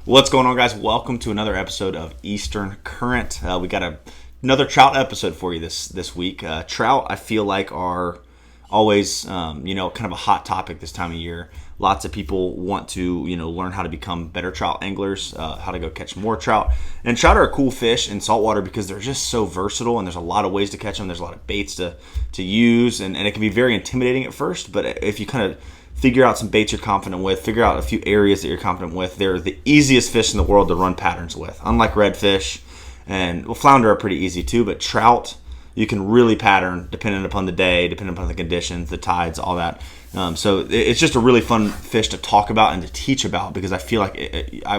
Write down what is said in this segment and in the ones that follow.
What's going on, guys? Welcome to another episode of Eastern Current. We got another trout episode for you this week. Trout, I feel like, are always, kind of a hot topic this time of year. Lots of people want to, learn how to become better trout anglers, how to go catch more trout. And trout are a cool fish in saltwater because they're just so versatile, and there's a lot of ways to catch them. There's a lot of baits to use, and it can be very intimidating at first. But if you kind of figure out some baits you're confident with, figure out a few areas that you're confident with, they're the easiest fish in the world to run patterns with. Unlike redfish, and flounder are pretty easy too, but trout, you can really pattern depending upon the day, depending upon the conditions, the tides, all that. So it's just a really fun fish to talk about and to teach about, because I feel like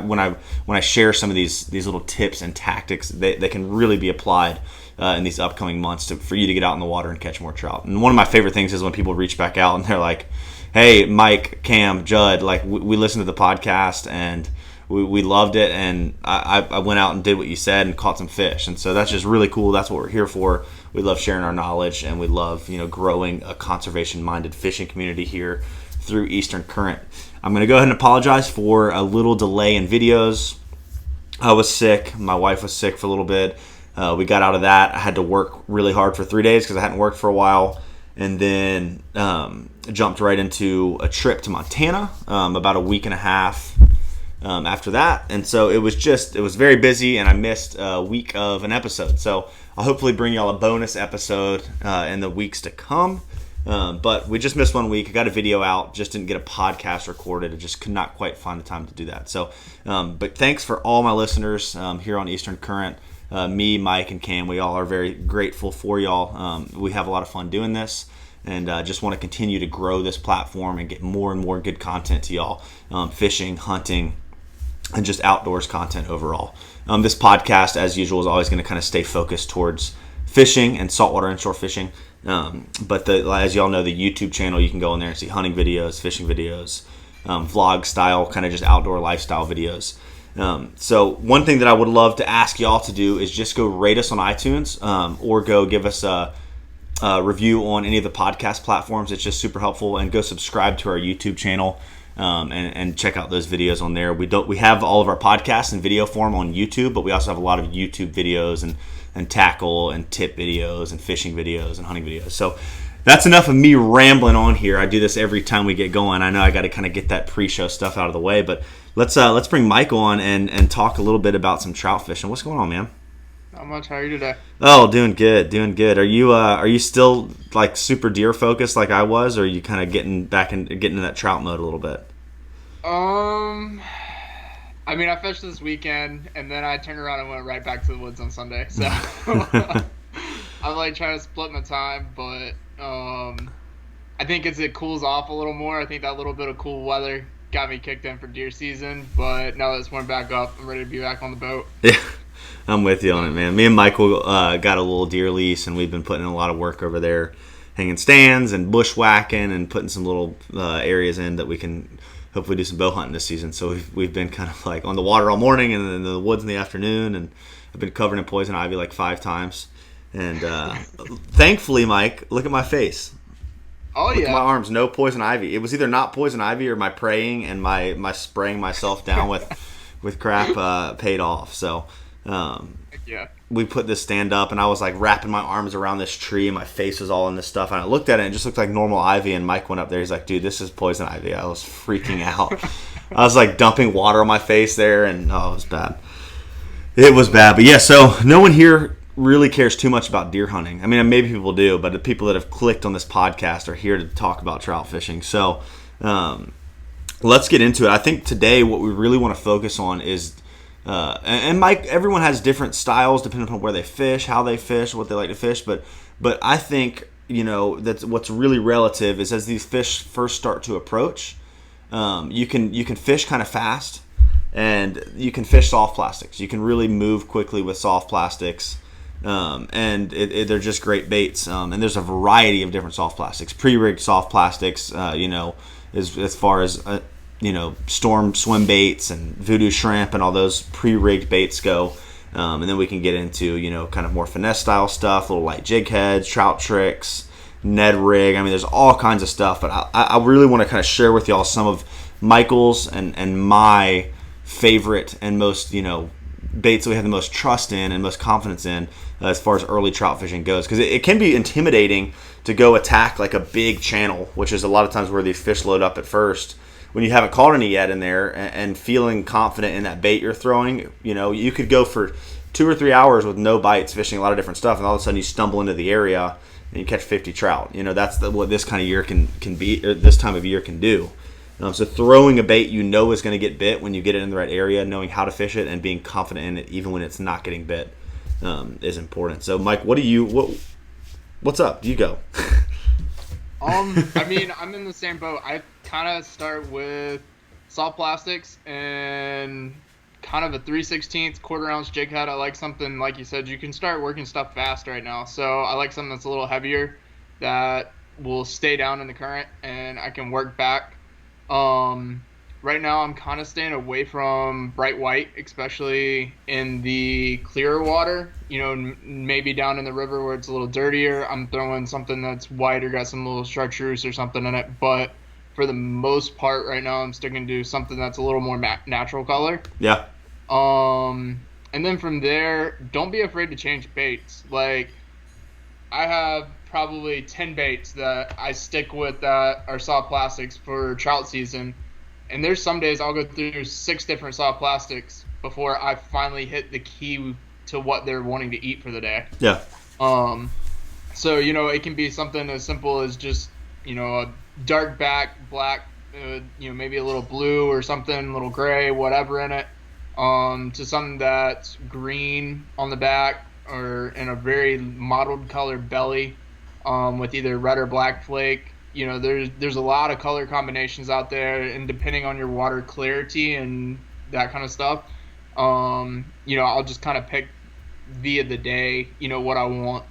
when I share some of these little tips and tactics, they can really be applied in these upcoming months for you to get out in the water and catch more trout. And one of my favorite things is when people reach back out and they're like, hey, Mike, Cam, Jud, like we listened to the podcast and we loved it, and I went out and did what you said and caught some fish. And so that's just really cool. That's what we're here for. We love sharing our knowledge, and we love growing a conservation-minded fishing community here through Eastern Current. I'm going to go ahead and apologize for a little delay in videos. I was sick. My wife was sick for a little bit. We got out of that. I had to work really hard for 3 days because I hadn't worked for a while. And then jumped right into a trip to Montana about a week and a half after that. And so it was very busy, and I missed a week of an episode. So I'll hopefully bring y'all a bonus episode in the weeks to come. But we just missed 1 week. I got a video out, just didn't get a podcast recorded. I just could not quite find the time to do that. So, but thanks for all my listeners here on Eastern Current. Me, Mike, and Cam, we all are very grateful for y'all. We have a lot of fun doing this, and just want to continue to grow this platform and get more and more good content to y'all, fishing, hunting, and just outdoors content overall. This podcast, as usual, is always going to kind of stay focused towards fishing and saltwater inshore fishing. But as y'all know, the YouTube channel, you can go in there and see hunting videos, fishing videos, vlog style, kind of just outdoor lifestyle videos. So one thing that I would love to ask y'all to do is just go rate us on iTunes, or go give us a review on any of the podcast platforms. It's just super helpful. And go subscribe to our YouTube channel, and check out those videos on there. We have all of our podcasts in video form on YouTube, but we also have a lot of YouTube videos and tackle and tip videos and fishing videos and hunting videos. So that's enough of me rambling on here. I do this every time we get going. I know I got to kind of get that pre-show stuff out of the way, but let's bring Mike on and talk a little bit about some trout fishing. What's going on, man? Not much. How are you today? Oh, doing good. Are you still like super deer focused like I was, or are you kind of getting into that trout mode a little bit? I mean, I fished this weekend, and then I turned around and went right back to the woods on Sunday. So I'm like trying to split my time, but I think as it cools off a little more, I think that little bit of cool weather got me kicked in for deer season. But now that it's warmed back up, I'm ready to be back on the boat. Yeah, I'm with you on it, man. Me and Michael got a little deer lease, and we've been putting in a lot of work over there, hanging stands and bushwhacking and putting some little areas in that we can hopefully do some bow hunting this season. So we've been kind of like on the water all morning and then in the woods in the afternoon, and I've been covered in poison ivy like 5 times. And thankfully, Mike, look at my face. Oh, look yeah. at my arms, no poison ivy. It was either not poison ivy or my praying and my spraying myself down with crap paid off. So yeah. We put this stand up, and I was like wrapping my arms around this tree, and my face was all in this stuff, and I looked at it and it just looked like normal ivy. And Mike went up there, he's like, dude, this is poison ivy. I was freaking out. I was like dumping water on my face there, and it was bad. It was bad. But yeah, so no one here really cares too much about deer hunting. I mean, maybe people do, but the people that have clicked on this podcast are here to talk about trout fishing. So let's get into it. I think today what we really want to focus on is and Mike, everyone has different styles depending upon where they fish, how they fish, what they like to fish. But I think, that's what's really relative is as these fish first start to approach, you can fish kind of fast, and you can fish soft plastics. You can really move quickly with soft plastics, and they're just great baits. And there's a variety of different soft plastics, pre-rigged soft plastics. As far as storm swim baits and voodoo shrimp and all those pre-rigged baits go. And then we can get into, kind of more finesse style stuff, little light jig heads, trout tricks, Ned rig. I mean, there's all kinds of stuff, but I really want to kind of share with y'all some of Michael's and my favorite and most, baits that we have the most trust in and most confidence in as far as early trout fishing goes. Because it can be intimidating to go attack like a big channel, which is a lot of times where these fish load up at first. When you haven't caught any yet in there and feeling confident in that bait you're throwing, you could go for 2 or 3 hours with no bites, fishing a lot of different stuff, and all of a sudden you stumble into the area and you catch 50 trout. That's what this kind of year can be, or this time of year can do. So throwing a bait is going to get bit when you get it in the right area, knowing how to fish it and being confident in it even when it's not getting bit is important. So Mike, what's up? You go. I mean, I'm in the same boat. I kind of start with soft plastics and kind of a 3/16 quarter-ounce jig head. I like something, like you said, you can start working stuff fast right now. So I like something that's a little heavier that will stay down in the current and I can work back. Right now I'm kind of staying away from bright white, especially in the clearer water, maybe down in the river where it's a little dirtier. I'm throwing something that's white or got some little chartreuse or something in it. But for the most part right now, I'm sticking to something that's a little more natural color. Yeah. And then from there, don't be afraid to change baits. Like, I have probably 10 baits that I stick with that are soft plastics for trout season. And there's some days I'll go through 6 different soft plastics before I finally hit the key to what they're wanting to eat for the day. Yeah. So, it can be something as simple as just, a dark back, black, maybe a little blue or something, a little gray, whatever in it, to something that's green on the back or in a very mottled colored belly, with either red or black flake. There's a lot of color combinations out there, and depending on your water clarity and that kind of stuff, I'll just kind of pick via the day, what I want.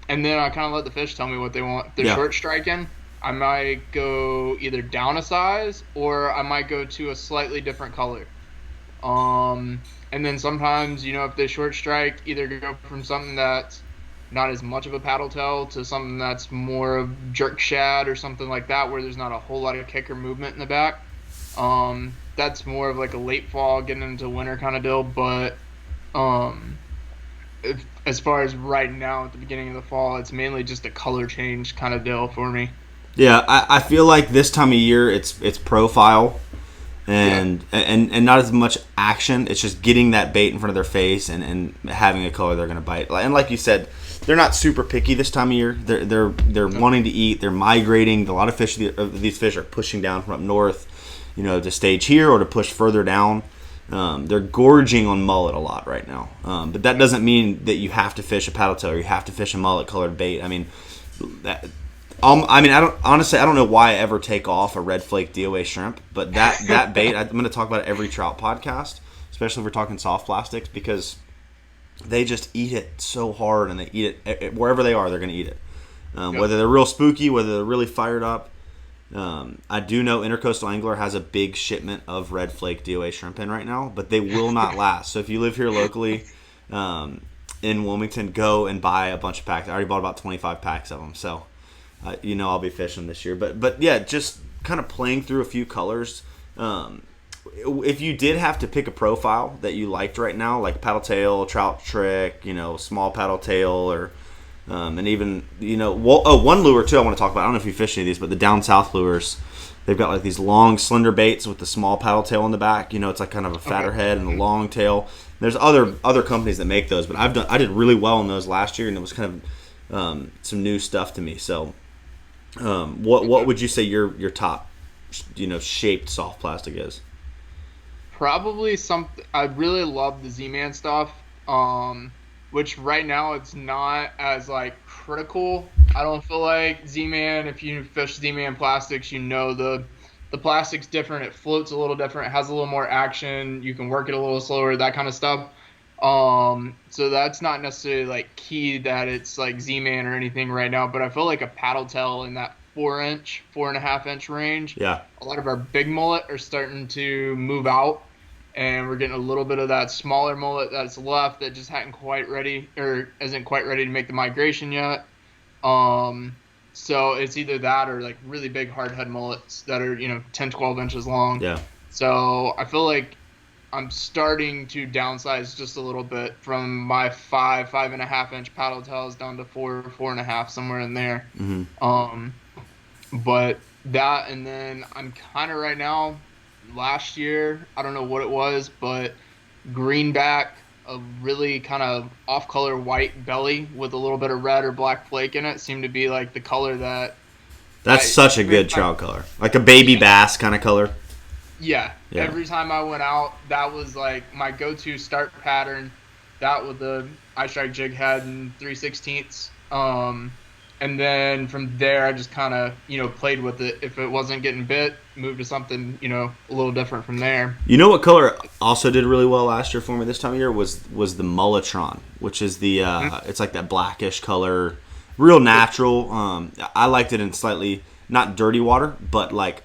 And then I kind of let the fish tell me what they want. If they're short striking, I might go either down a size or I might go to a slightly different color. And then sometimes, if they short strike, either go from something that's not as much of a paddle tail to something that's more of jerk shad or something like that, where there's not a whole lot of kick or movement in the back. That's more of like a late fall getting into winter kind of deal. But as far as right now at the beginning of the fall, it's mainly just a color change kind of deal for me. Yeah, I feel like this time of year it's profile and not as much action. It's just getting that bait in front of their face and having a color they're going to bite. And like you said, they're not super picky this time of year. They're wanting to eat. They're migrating. A lot of these fish are pushing down from up north, to stage here or to push further down. They're gorging on mullet a lot right now. But that doesn't mean that you have to fish a paddle tail or you have to fish a mullet colored bait. I mean, I don't know why I ever take off a red flake DOA shrimp, but that bait, I'm going to talk about it every trout podcast, especially if we're talking soft plastics, because they just eat it so hard, and they eat it wherever they are. They're going to eat it, whether they're real spooky, whether they're really fired up. I do know Intercoastal Angler has a big shipment of red flake DOA shrimp in right now, but they will not last. So if you live here locally in Wilmington, go and buy a bunch of packs. I already bought about 25 packs of them, so I'll be fishing this year. But yeah, just kind of playing through a few colors. If you did have to pick a profile that you liked right now, like paddle tail, trout trick, small paddle tail, or and even one lure too I want to talk about. I don't know if you fish any of these, but the down south lures, they've got like these long slender baits with the small paddle tail on the back. It's like kind of a fatter head and a long tail. There's other companies that make those, but I did really well in those last year, and it was kind of some new stuff to me. So what would you say your top shaped soft plastic is? Probably something. I really love the Z-Man stuff, which right now it's not as like critical. I don't feel like Z-Man. If you fish Z-Man plastics, the plastic's different. It floats a little different. It has a little more action. You can work it a little slower. That kind of stuff. So that's not necessarily like key that it's like Z-Man or anything right now. But I feel like a paddle tail in that 4.5 inch range. Yeah. A lot of our big mullet are starting to move out, and we're getting a little bit of that smaller mullet that's left that just isn't quite ready to make the migration yet. So it's either that or like really big hardhead mullets that are 10-12 inches long. Yeah. So I feel like I'm starting to downsize just a little bit from my 5.5 inch paddle tails down to 4.5, somewhere in there. Mm-hmm. Um, but that, and then I'm kind of right now, last year, I don't know what it was, but greenback, a really kind of off-color white belly with a little bit of red or black flake in it seemed to be like the color that That's such a good trout color, like a baby bass kind of color. yeah, Yeah. every time I went out, that was like my go-to start pattern. That with the eye strike jig head and 3/16. And then from there, I just kind of played with it. If it wasn't getting bit, moved to something a little different from there. You know what color also did really well last year for me this time of year was the Mulletron, which is the it's like that blackish color, real natural. I liked it in slightly not dirty water, but like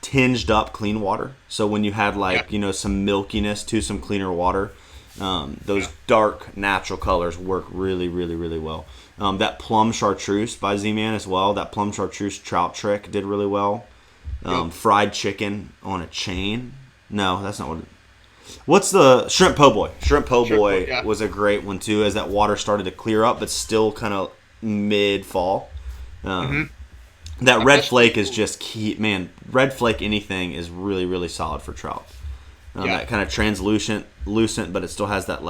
tinged up clean water. So when you had like some milkiness to some cleaner water, those dark natural colors work really really really well. That plum chartreuse by Z-Man as well. That plum chartreuse trout trick did really well. Fried chicken on a chain. No, that's not what. What's the shrimp po' boy? Shrimp po' boy was a great one too, as that water started to clear up, but still kind of mid fall. That red flake is just key, man. Red flake anything is really really solid for trout. That kind of translucent, but it still has that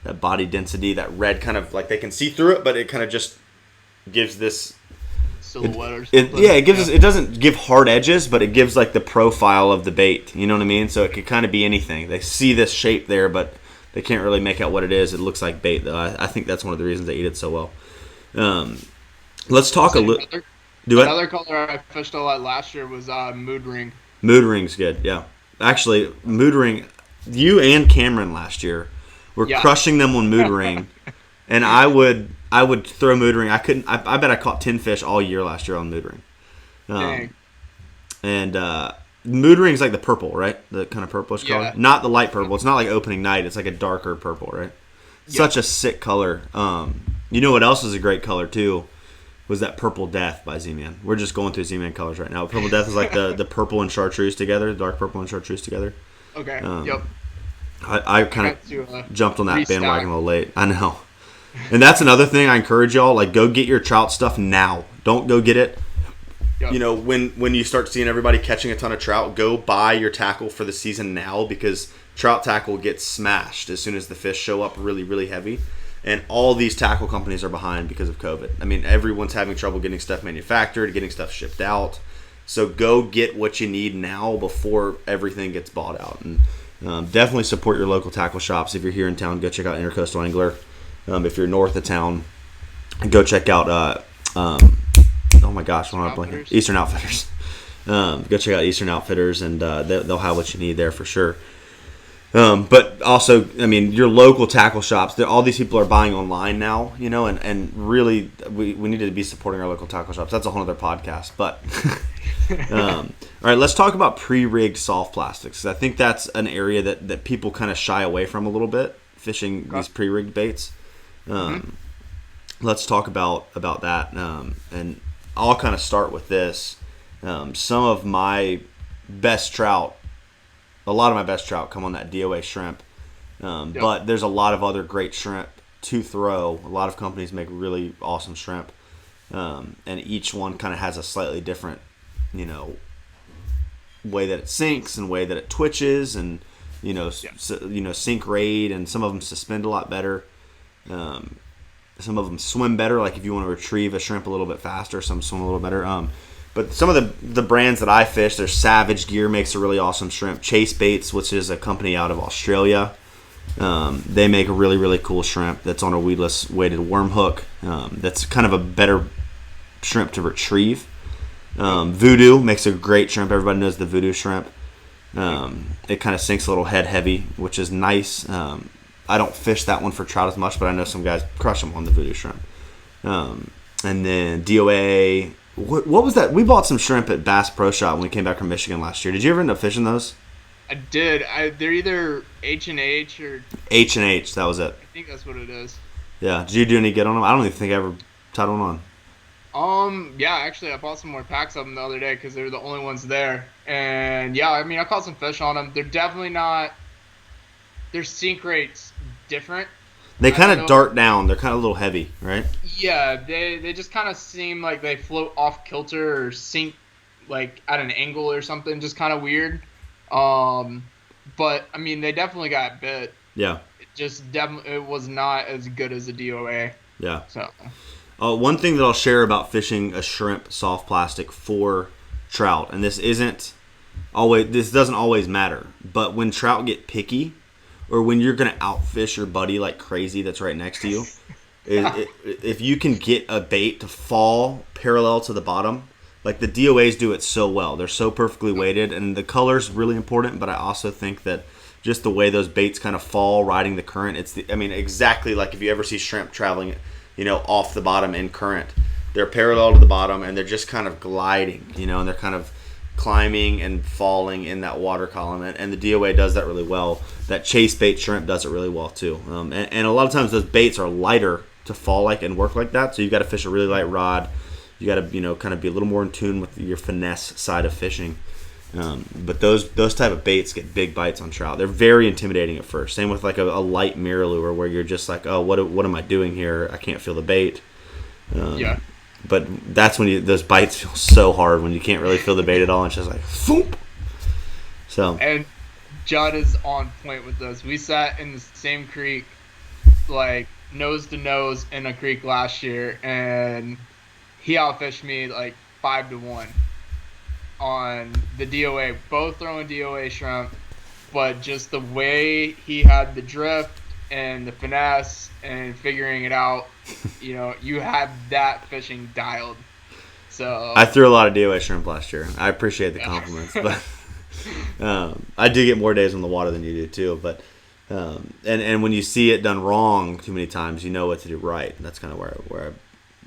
that body density, that red kind of like they can see through it, but it kind of just gives this silhouette or something. It gives us, it doesn't give hard edges, but it gives like the profile of the bait. You know what I mean? So it could kind of be anything. They see this shape there, but they can't really make out what it is. It looks like bait, though. I think that's one of the reasons they eat it so well. Let's talk a little. Another color I fished a lot last year was mood ring. Mood ring's good, yeah. Actually, mood ring. You and Cameron last year were crushing them on mood ring, and I would throw mood ring. I bet I caught 10 fish all year last year on mood ring. Dang. And mood ring's like the purple, right? The kind of purplish color. Not the light purple. It's not like opening night. It's like a darker purple, right? Such a sick color. You know what else is a great color too? Was that Purple Death by Z-Man. We're just going through Z-Man colors right now. Purple Death is like the purple and chartreuse together, dark purple and chartreuse together. Okay. I kind of jumped on that bandwagon a little late. I know. And that's another thing I encourage y'all, like go get your trout stuff now. Don't go get it. Yep. When you start seeing everybody catching a ton of trout, go buy your tackle for the season now, because trout tackle gets smashed as soon as the fish show up really, really heavy. And all these tackle companies are behind because of COVID. I mean, everyone's having trouble getting stuff manufactured, getting stuff shipped out. So go get what you need now before everything gets bought out. And definitely support your local tackle shops. If you're here in town, go check out Intercoastal Angler. If you're north of town, go check out oh my gosh, what am I blanking? Eastern Outfitters. Go check out Eastern Outfitters, and they'll have what you need there for sure. But also, I mean, your local tackle shops, all these people are buying online now, and really we need to be supporting our local tackle shops. That's a whole other podcast. But all right, let's talk about pre-rigged soft plastics. I think that's an area that people kind of shy away from a little bit, fishing these pre-rigged baits. Let's talk about that, and I'll kind of start with this. Some of my best trout, a lot of my best trout come on that DOA shrimp, but there's a lot of other great shrimp to throw. A lot of companies make really awesome shrimp, and each one kind of has a slightly different, way that it sinks and way that it twitches, and sink rate, and some of them suspend a lot better. Some of them swim better, like if you want to retrieve a shrimp a little bit faster, some swim a little better. But some of the brands that I fish, there's Savage Gear makes a really awesome shrimp. Chase Baits, which is a company out of Australia, they make a really, really cool shrimp that's on a weedless weighted worm hook. That's kind of a better shrimp to retrieve. Voodoo makes a great shrimp. Everybody knows the Voodoo shrimp. It kind of sinks a little head heavy, which is nice. I don't fish that one for trout as much, but I know some guys crush them on the Voodoo shrimp. And then DOA. What was that? We bought some shrimp at Bass Pro Shop when we came back from Michigan last year. Did you ever end up fishing those? I did. They're either H&H or... H&H, that was it. I think that's what it is. Yeah. Did you do any good on them? I don't even think I ever tied one on. Yeah, actually, I bought some more packs of them the other day because they were the only ones there. And yeah, I mean, I caught some fish on them. They're definitely not. Their sink rate's different. They I kind don't of know. dart down. They're kind of a little heavy, right? Yeah, they just kind of seem like they float off kilter or sink like at an angle or something, just kind of weird. Um, but I mean, they definitely got bit. Yeah, It was not as good as a DOA. yeah. So One thing that I'll share about fishing a shrimp soft plastic for trout, and this doesn't always matter, but when trout get picky, or when you're gonna outfish your buddy like crazy that's right next to you, if you can get a bait to fall parallel to the bottom, like the DOAs do it so well. They're so perfectly weighted, and the color's really important. But I also think that just the way those baits kind of fall riding the current, exactly like if you ever see shrimp traveling, off the bottom in current, they're parallel to the bottom and they're just kind of gliding, and they're kind of climbing and falling in that water column, and the DOA does that really well. That chase bait shrimp does it really well too, and a lot of times those baits are lighter to fall like and work like that, so you've got to fish a really light rod. You got to kind of be a little more in tune with your finesse side of fishing, but those type of baits get big bites on trout. They're very intimidating at first. Same with like a light mirror lure where you're just like, oh, what am I doing here? I can't feel the bait. yeah. But that's when those bites feel so hard when you can't really feel the bait at all. And it's just like, foop. So. And Jud is on point with this. We sat in the same creek, like nose to nose in a creek last year, and he outfished me like 5-1 on the DOA. Both throwing DOA shrimp, but just the way he had the drift and the finesse and figuring it out, you had that fishing dialed. So I threw a lot of DOA shrimp last year. I appreciate the compliments, but I do get more days on the water than you do too. But and when you see it done wrong too many times, you know what to do right. That's kind of where I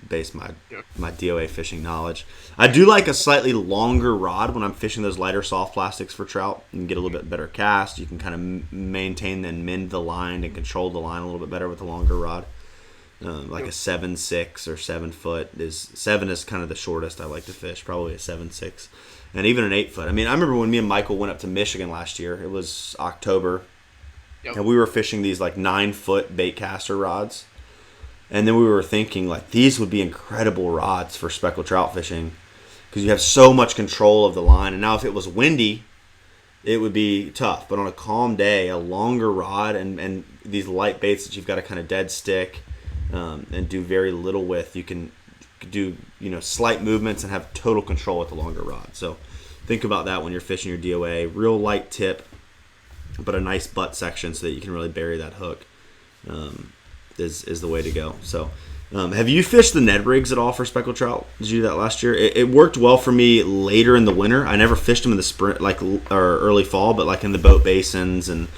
base my DOA fishing knowledge. I do like a slightly longer rod when I'm fishing those lighter soft plastics for trout. You can get a little bit better cast. You can kind of maintain and mend the line and control the line a little bit better with a longer rod. Like a 7.6 or 7 foot seven is kind of the shortest I like to fish. Probably a 7.6, and even an 8 foot. I mean, I remember when me and Michael went up to Michigan last year. It was October, and we were fishing these like 9 foot bait caster rods. And then we were thinking, like, these would be incredible rods for speckled trout fishing because you have so much control of the line. And now if it was windy, it would be tough. But on a calm day, a longer rod and these light baits that you've got to kind of dead stick and do very little with, you can do, slight movements and have total control with the longer rod. So think about that when you're fishing your DOA. Real light tip, but a nice butt section so that you can really bury that hook. Is the way to go. So have you fished the Ned rigs at all for speckled trout? Did you do that last year? It worked well for me later in the winter. I never fished them in the spring, or early fall, but like in the boat basins and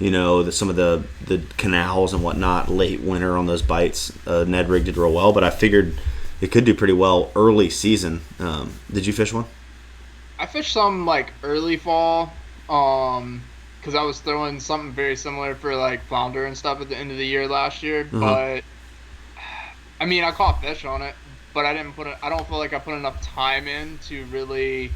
some of the canals and whatnot. Late winter on those bites, Ned rig did real well, but I figured it could do pretty well early season. Did you fish one? I fished some like early fall. Because I was throwing something very similar for like flounder and stuff at the end of the year last year. But I mean, I caught fish on it, but I don't feel like I put enough time in to really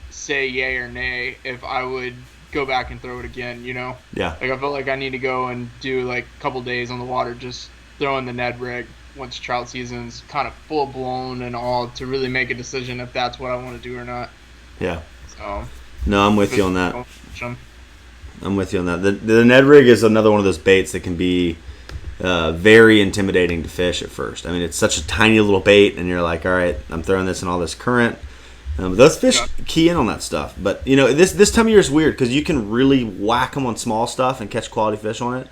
say yay or nay if I would go back and throw it again. Yeah. Like I felt like I need to go and do like a couple days on the water, just throwing the Ned rig once trout season's kind of full blown and all, to really make a decision if that's what I want to do or not. Yeah. So. No, I'm with you on that. I'm with you on that. The Ned rig is another one of those baits that can be very intimidating to fish at first. I mean, it's such a tiny little bait, and you're like, all right, I'm throwing this in all this current. Those fish key in on that stuff. But, this time of year is weird because you can really whack them on small stuff and catch quality fish on it.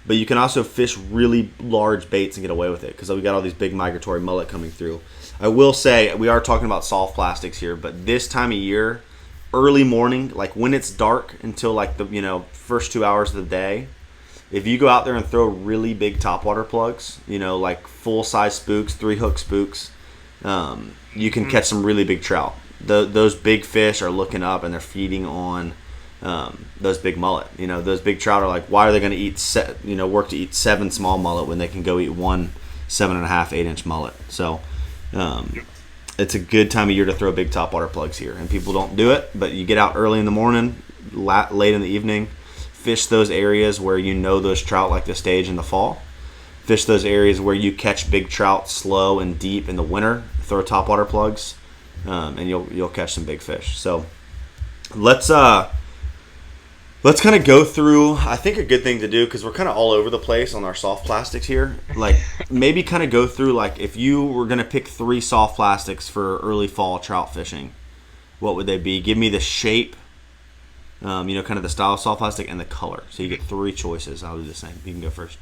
But you can also fish really large baits and get away with it because we got all these big migratory mullet coming through. I will say, we are talking about soft plastics here, but this time of year, early morning, like when it's dark until like the first 2 hours of the day, if you go out there and throw really big topwater plugs, like full size spooks, 3-hook spooks, you can catch some really big trout. Those big fish are looking up and they're feeding on those big mullet. Those big trout are like, why are they going to work to eat 7 small mullet when they can go eat 1 7.5, 8 inch mullet? So It's a good time of year to throw big topwater plugs here, and people don't do it, but you get out early in the morning, late in the evening, fish those areas where you know those trout like to stage in the fall. Fish those areas where you catch big trout slow and deep in the winter. Throw topwater plugs, and you'll catch some big fish. So let's kind of go through. I think a good thing to do, because we're kind of all over the place on our soft plastics here. Like maybe kind of go through, like, if you were gonna pick 3 soft plastics for early fall trout fishing, what would they be? Give me the shape, kind of the style of soft plastic, and the color. So you get 3 choices. I'll do the same. You can go first.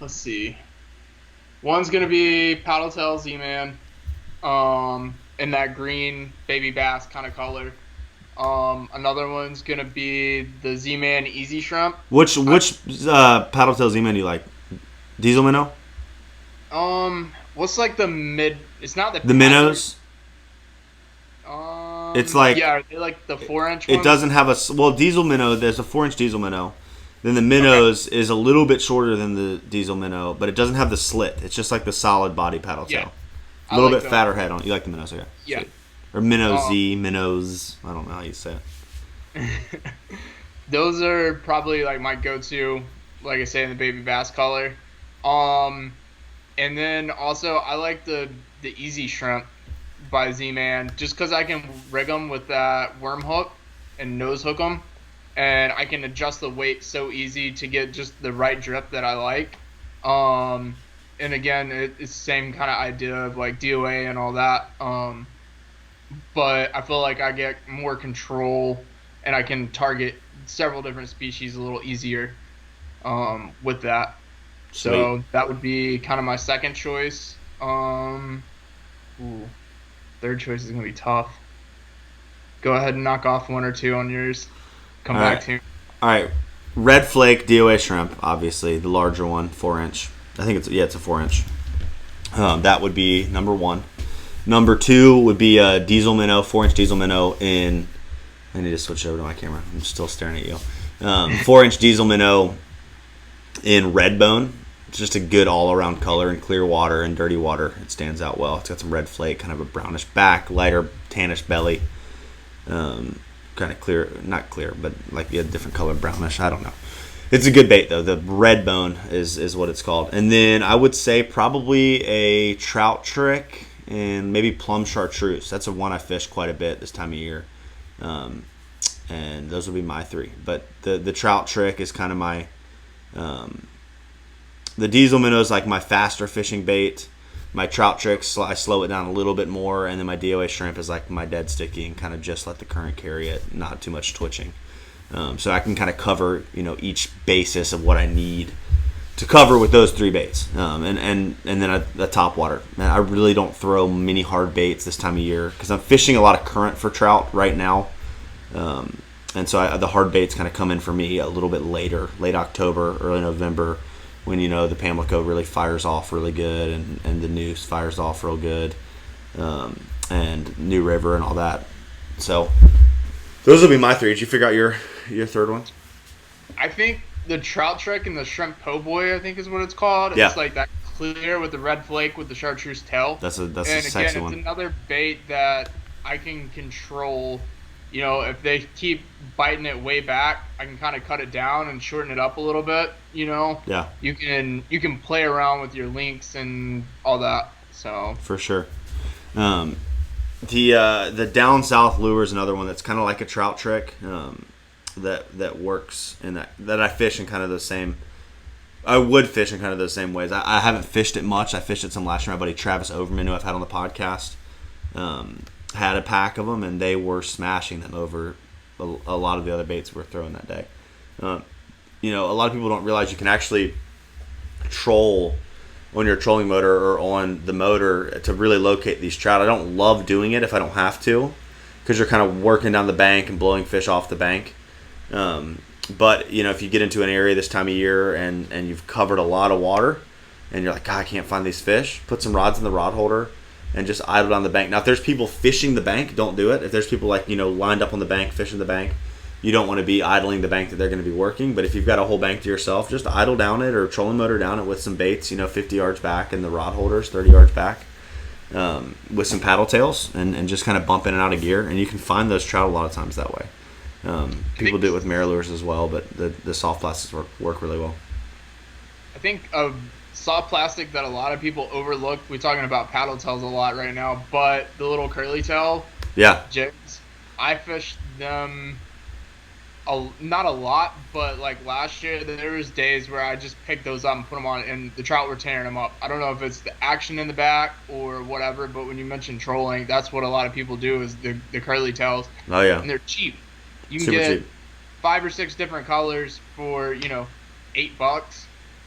Let's see. One's gonna be Paddletail Z-Man, in that green baby bass kind of color. Another one's gonna be the Z-Man Easy Shrimp. Which Paddletail Z-Man do you like? Diesel minnow? What's like the mid? It's not the minnows. It's like, yeah, are they like the 4-inch It ones? doesn't have diesel minnow. There's a 4-inch diesel minnow. Then the minnows is a little bit shorter than the diesel minnow, but it doesn't have the slit. It's just like the solid body paddle tail. A little bit fatter head on it. You like the minnows, okay? Yeah. Sweet. Or minnows. I don't know how you say it. Those are probably like my go-to, like I say, in the baby bass color. And then also I like the Easy Shrimp by Z-Man, just because I can rig them with that worm hook and nose hook them. And I can adjust the weight so easy to get just the right drip that I like. And again, it's the same kind of idea of like DOA and all that. But I feel like I get more control and I can target several different species a little easier with that. Sweet. So that would be kind of my second choice. Third choice is going to be tough. Go ahead and knock off 1 or 2 on yours. Come back to me. All right. Red flake DOA shrimp, obviously, the larger one, 4-inch. I think it's a 4-inch. That would be number 1. Number 2 would be a diesel minnow, 4-inch diesel minnow in. I need to switch over to my camera. I'm still staring at you. 4-inch diesel minnow in red bone. It's just a good all-around color in clear water and dirty water. It stands out well. It's got some red flake, kind of a brownish back, lighter tannish belly. Kind of clear, not clear, but like a different color, brownish. I don't know. It's a good bait though. The red bone is what it's called. And then I would say probably a trout trick and maybe plum chartreuse. That's a one I fish quite a bit this time of year. And those would be my 3. But the trout trick is kind of my the diesel minnow is like my faster fishing bait. My trout tricks, I slow it down a little bit more, and then my DOA shrimp is like my dead sticky and kind of just let the current carry it, not too much twitching. So I can kind of cover, each basis of what I need to cover with those 3 baits. And then the topwater. Man, I really don't throw many hard baits this time of year because I'm fishing a lot of current for trout right now. And so the hard baits kind of come in for me a little bit later, late October, early November, when the Pamlico really fires off really good and the Noose fires off real good, and New River and all that. So those will be my 3. Did you figure out your third one? I think the trout trick and the shrimp po' boy, I think is what it's called. Yeah. It's like that clear with the red flake with the chartreuse tail. That's a and sexy again, one. it's another bait that I can control. If they keep biting it way back, I can kind of cut it down and shorten it up a little bit. Yeah. You can play around with your links and all that. So for sure. The down south lure is another one that's kind of like a trout trick that works in that I fish in kind of the same. I would fish in kind of those same ways. I haven't fished it much. I fished it some last year. My buddy Travis Overman, who I've had on the podcast, had a pack of them, and they were smashing them over a lot of the other baits we were throwing that day. A lot of people don't realize you can actually troll on your trolling motor or on the motor to really locate these trout. I don't love doing it if I don't have to, because you're kind of working down the bank and blowing fish off the bank. But if you get into an area this time of year and you've covered a lot of water and you're like, God, I can't find these fish, put some rods in the rod holder and just idle down the bank. Now, if there's people fishing the bank, don't do it. If there's people lined up on the bank, fishing the bank, you don't want to be idling the bank that they're going to be working. But if you've got a whole bank to yourself, just idle down it or trolling motor down it with some baits, 50 yards back, and the rod holders 30 yards back, with some paddle tails, and just kind of bump in and out of gear. And you can find those trout a lot of times that way. People do it with mirror lures as well, but the soft plastics work really well. I think a soft plastic that a lot of people overlook, we're talking about paddle tails a lot right now, but the little curly tail jigs, I fished them not a lot, but like last year there was days where I just picked those up and put them on, and the trout were tearing them up. I don't know if it's the action in the back or whatever, but when you mentioned trolling, that's what a lot of people do is the curly tails. Oh yeah. And they're cheap. You can Super get cheap. 5 or 6 different colors for $8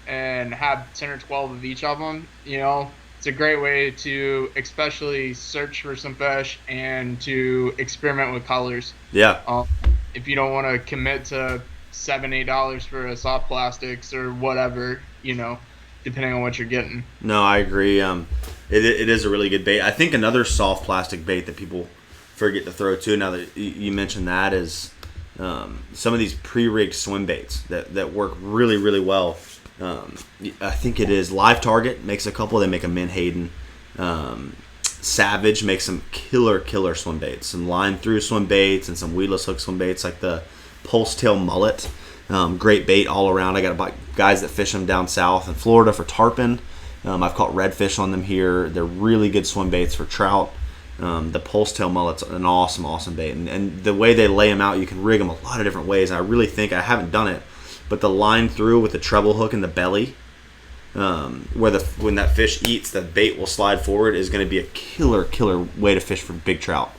and have 10 or 12 of each of them. It's a great way to especially search for some fish and to experiment with colors. Yeah. If you don't want to commit to $7-8 for a soft plastics or whatever, depending on what you're getting. No, I agree. It is a really good bait. I think another soft plastic bait that people forget to throw too, now that you mentioned that, is some of these pre-rigged swim baits that work really, really well. I think it is Live Target makes a couple. They make a Menhaden. Savage makes some killer swim baits, some line through swim baits and some weedless hook swim baits, like the Pulse Tail Mullet. Great bait all around. I got guys that fish them down south in Florida for tarpon. I've caught redfish on them here. They're really good swim baits for trout. The Pulse Tail Mullet's an awesome bait, and the way they lay them out, you can rig them a lot of different ways. And I really think, I haven't done it, but the line through with the treble hook in the belly, when that fish eats, the bait will slide forward, is going to be a killer way to fish for big trout.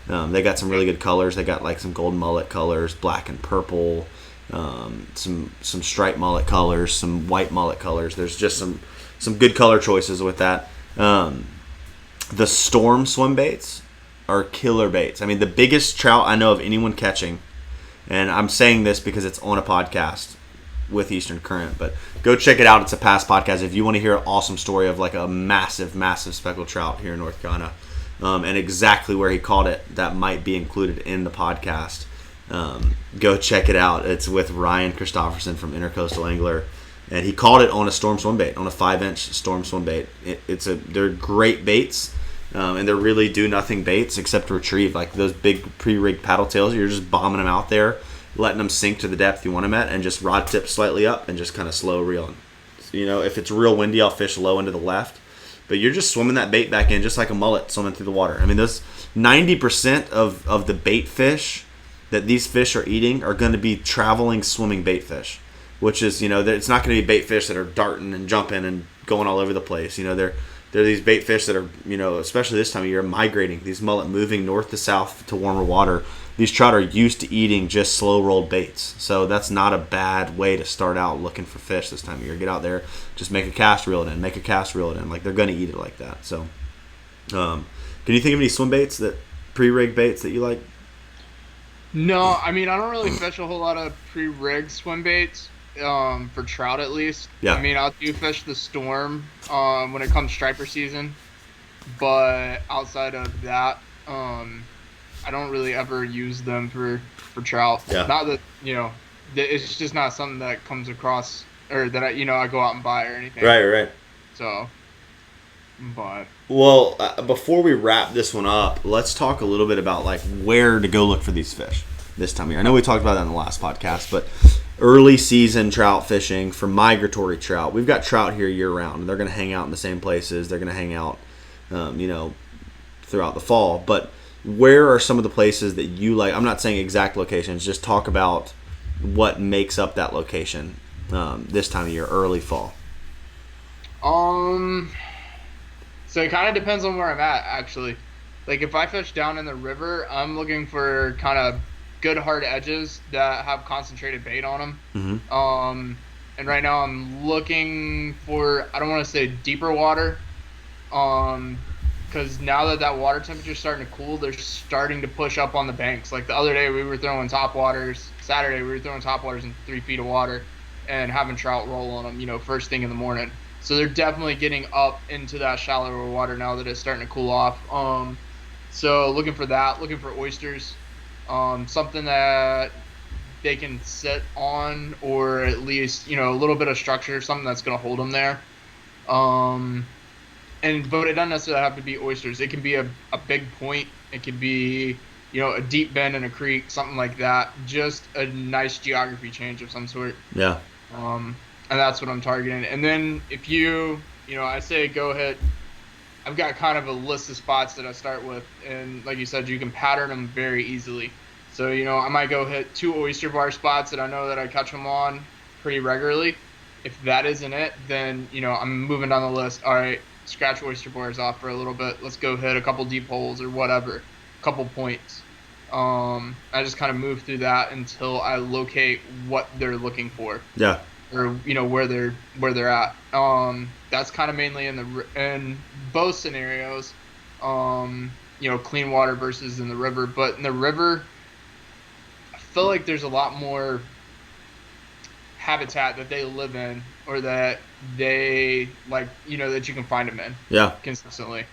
They got some really good colors. They got like some golden mullet colors, black and purple, some striped mullet colors, some white mullet colors. There's just some good color choices with that. The Storm swim baits are killer baits. I mean, the biggest trout I know of anyone catching, and I'm saying this because it's on a podcast with Eastern Current, but go check it out. It's a past podcast if you want to hear an awesome story of like a massive speckled trout here in North Carolina, and exactly where he caught it. That might be included in the podcast. Go check it out. It's with Ryan Christopherson from Intercoastal Angler, and he caught it on a Storm swim bait, on a 5-inch Storm swim bait. They're great baits, and they're really do nothing baits except retrieve. Like those big pre-rigged paddle tails, you're just bombing them out there, letting them sink to the depth you want them at, and just rod tip slightly up and just kind of slow reeling. If it's real windy, I'll fish low into the left, but you're just swimming that bait back in just like a mullet swimming through the water. I mean, those 90% of the bait fish that these fish are eating are going to be traveling swimming bait fish, which is, it's not going to be bait fish that are darting and jumping and going all over the place. They're these bait fish that are, especially this time of year, migrating, these mullet moving north to south to warmer water. These trout are used to eating just slow rolled baits. So that's not a bad way to start out looking for fish this time of year. Get out there, just make a cast, reel it in, make a cast, reel it in. Like, they're going to eat it like that. So can you think of any swim baits, that pre-rigged baits that you like? No, I mean, I don't really fish a whole lot of pre-rigged swim baits, for trout at least. Yeah. I mean, I'll do fish the Storm when it comes striper season, but outside of that, I don't really ever use them for trout. Yeah. Not that, it's just not something that comes across, or that I go out and buy or anything. Right. So, but. Well, before we wrap this one up, let's talk a little bit about like where to go look for these fish this time of year. I know we talked about that in the last podcast, but early season trout fishing for migratory trout. We've got trout here year round, and they're going to hang out in the same places. They're going to hang out, throughout the fall. But where are some of the places that you like? I'm not saying exact locations. Just talk about what makes up that location this time of year, early fall. So it kind of depends on where I'm at, actually. Like, if I fish down in the river, I'm looking for kind of good hard edges that have concentrated bait on them. Mm-hmm. And right now I'm looking for, I don't want to say deeper water, because now that water temperature is starting to cool, they're starting to push up on the banks. Like the other day we were throwing topwaters, Saturday we were throwing topwaters in 3 feet of water and having trout roll on them, first thing in the morning. So they're definitely getting up into that shallower water now that it's starting to cool off. So looking for that, looking for oysters, something that they can sit on, or at least, a little bit of structure, something that's going to hold them there. But it doesn't necessarily have to be oysters. It can be a big point. It could be, a deep bend in a creek, something like that. Just a nice geography change of some sort. Yeah. And that's what I'm targeting. And then if I say go hit. I've got kind of a list of spots that I start with, and like you said, you can pattern them very easily. So, I might go hit 2 oyster bar spots that I know that I catch them on pretty regularly. If that isn't it, then, I'm moving down the list. All right, scratch oyster bars off for a little bit. Let's go hit a couple deep holes or whatever, a couple points. I just kind of move through that until I locate what they're looking for. Yeah. Or where they're at. That's kind of mainly in both scenarios. Clean water versus in the river. But in the river, I feel like there's a lot more habitat that they live in, or that they like, that you can find them in. Yeah. Consistently.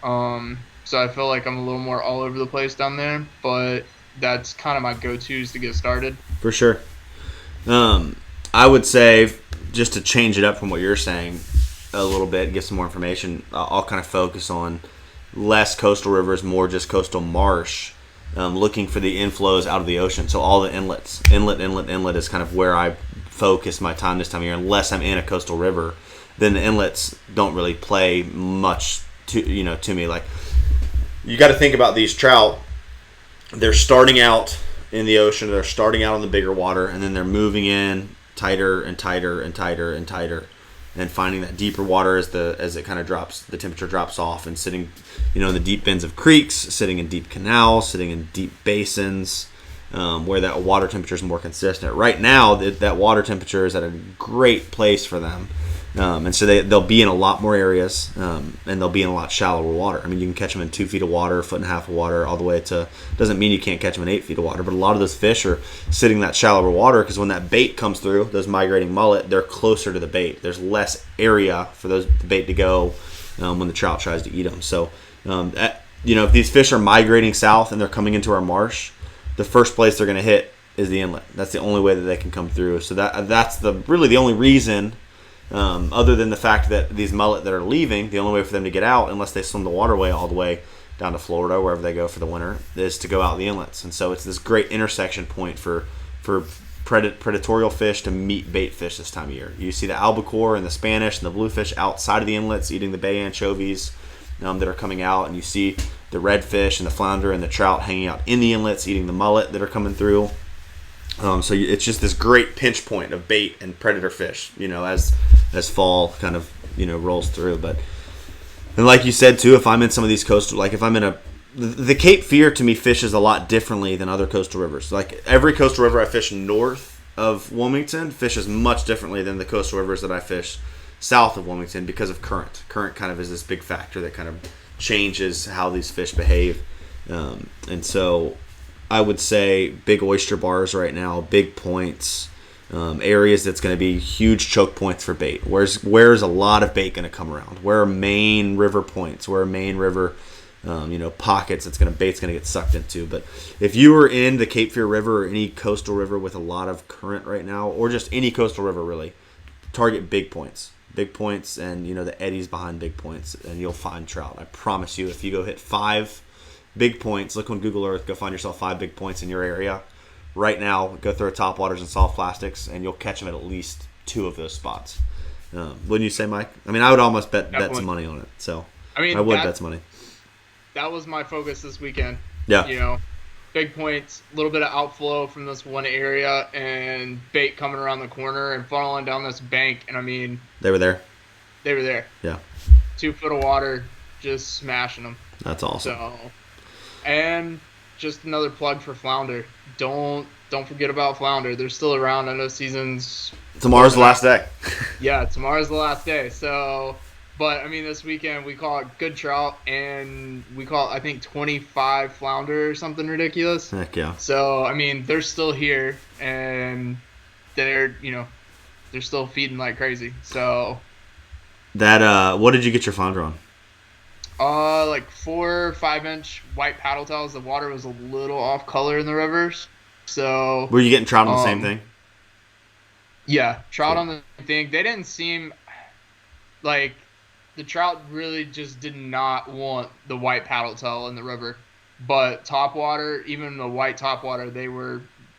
So I feel like I'm a little more all over the place down there, but that's kind of my go-tos to get started. For sure. I would say, just to change it up from what you're saying a little bit and get some more information, I'll kind of focus on less coastal rivers, more just coastal marsh, looking for the inflows out of the ocean. So all the inlets. Inlet is kind of where I focus my time this time of year. Unless I'm in a coastal river, then the inlets don't really play much to me. Like, you got to think about these trout. They're starting out in the ocean. They're starting out on the bigger water, and then they're moving in tighter and tighter and tighter and tighter, and finding that deeper water as it kind of drops, the temperature drops off, and sitting, in the deep bends of creeks, sitting in deep canals, sitting in deep basins, where that water temperature is more consistent. Right now, that water temperature is at a great place for them. And so they'll be in a lot more areas, and they'll be in a lot shallower water. I mean, you can catch them in 2 feet of water, 1.5 foot of water, all the way to, doesn't mean you can't catch them in 8 feet of water, but a lot of those fish are sitting in that shallower water because when that bait comes through, those migrating mullet, they're closer to the bait. There's less area for the bait to go when the trout tries to eat them. So, if these fish are migrating south and they're coming into our marsh, the first place they're going to hit is the inlet. That's the only way that they can come through. So that's really the only reason. Other than the fact that these mullet that are leaving, the only way for them to get out, unless they swim the waterway all the way down to Florida, wherever they go for the winter, is to go out the inlets. And so it's this great intersection point for predatorial fish to meet bait fish this time of year. You see the albacore and the Spanish and the bluefish outside of the inlets eating the bay anchovies that are coming out, and you see the redfish and the flounder and the trout hanging out in the inlets eating the mullet that are coming through. So it's just this great pinch point of bait and predator fish, as fall kind of, rolls through. And like you said too, if I'm in some of these coastal, like if I'm in the Cape Fear to me fishes a lot differently than other coastal rivers. Like every coastal river I fish north of Wilmington fishes much differently than the coastal rivers that I fish south of Wilmington because of current. Current kind of is this big factor that kind of changes how these fish behave. And so I would say big oyster bars right now, big points, areas that's going to be huge choke points for bait. Where's a lot of bait going to come around? Where are main river points? Where are main river, pockets bait's going to get sucked into? But if you were in the Cape Fear River or any coastal river with a lot of current right now, or just any coastal river really, target big points. Big points and, the eddies behind big points, and you'll find trout. I promise you, if you go hit 5 big points, look on Google Earth, go find yourself 5 big points in your area right now, go throw topwaters and soft plastics, and you'll catch them at least 2 of those spots. Wouldn't you say, Mike? I mean, I would almost bet some money on it. So I would bet some money. That was my focus this weekend. Yeah. Big points, a little bit of outflow from this one area, and bait coming around the corner and funneling down this bank. And I mean, they were there. Yeah. 2 foot of water, just smashing them. That's awesome. So, and just another plug for flounder. Don't forget about flounder. They're still around. I know season's tomorrow's the last day. Yeah, tomorrow's the last day. So, but I mean, this weekend we caught good trout, and we caught, I think, 25 flounder or something ridiculous. Heck yeah. So I mean, they're still here, and they're still feeding like crazy. So that what did you get your flounder on? Like 4 or 5 inch white paddle tails. The water was a little off color in the rivers, So Were you getting trout on the same thing? Yeah, trout Cool. on the thing. They didn't seem like the trout really just did not want the white paddle tail in the river. But topwater, even the white topwater,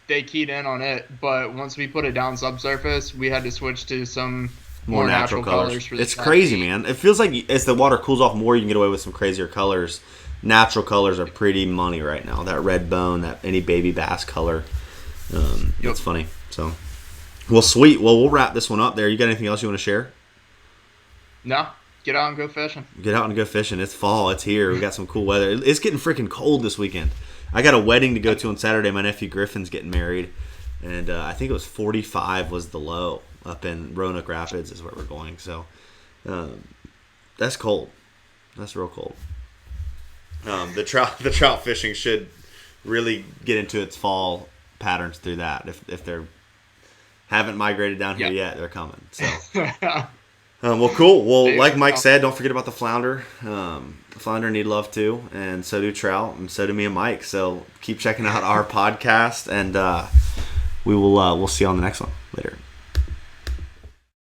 they keyed in on it. But once we put it down subsurface, we had to switch to some More more natural natural colors. colors for the It's trout crazy, to eat. man. It feels like as the water cools off more, you can get away with some crazier colors. Natural colors are pretty money right now. That red bone, that any baby bass color. Yep. It's funny. So, well, sweet. Well, we'll wrap this one up there. You got anything else you want to share? No, get out and go fishing. Get out and go fishing. It's fall. It's here. We got some cool weather. It's getting freaking cold this weekend. I got a wedding to go to on Saturday. My nephew Griffin's getting married, and I think it was 45 was the low up in Roanoke Rapids is where we're going. So that's cold. That's real cold. The trout fishing should really get into its fall patterns through that. If they're haven't migrated down here yet, they're coming. So. Well, cool. Well, like Mike said, don't forget about the flounder. The flounder need love too, and so do trout, and so do me and Mike. So keep checking out our podcast, and we'll see you on the next one later.